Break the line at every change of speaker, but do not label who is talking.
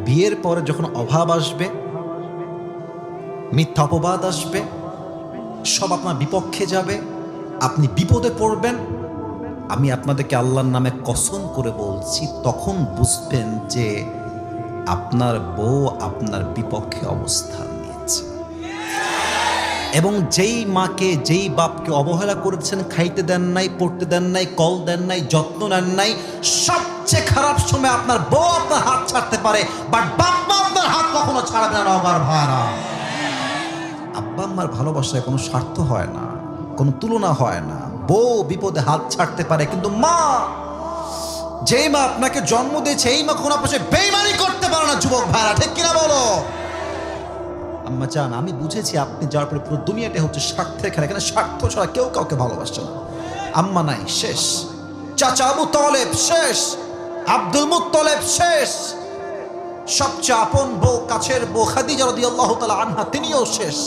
বিয়ের পরে যখন অভাব আসবে, মিথ্যা অপবাদ আসবে, সব আপনার বিপক্ষে যাবে, আপনি বিপদে পড়বেন, আমি আপনাদেরকে আল্লাহর নামে কসম করে বলছি, তখন বুঝবেন যে আপনার বউ আপনার বিপক্ষে অবস্থান নিয়েছে। এবং যেই মাকে, যেই বাপকে অবহেলা করেছেন, খাইতে দেন নাই, পড়তে দেন নাই, কল দেন নাই, যত্ন নেন নাই, সবচেয়ে খারাপ সময় আপনার বউ আপনার হাত ছাড়তে পারে, বাট বাপ মা আপনার হাত কখনো ছাড়বে না। নগর ভাড়া, আব্বা আম্মার ভালোবাসায় কোনো স্বার্থ হয় না, কোনো তুলনা হয় না। বউ বিপদে হাত ছাড়তে পারে, কিন্তু মা, যেই মা আপনাকে জন্ম দিয়েছে, এই মা কোনো পাশে বেইমানি করতে পারে না। যুবক ভাইরা, ঠিক কিনা বলো? আম্মা জান, আমি বুঝেছি আপনি যাওয়ার পরে পুরো দুনিয়াটা হচ্ছে স্বার্থের খেলা, এখানে স্বার্থ ছাড়া কেউ কাউকে ভালোবাসে না। আম্মা নাই, শেষ। চাচা আবু তালেব শেষ, আব্দুল মুত্তালিব শেষ, সবচেয়ে আপন বউ, কাছের বউ খাদিজা রাদিয়াল্লাহু তাআলা আনহা, তিনিও শেষ।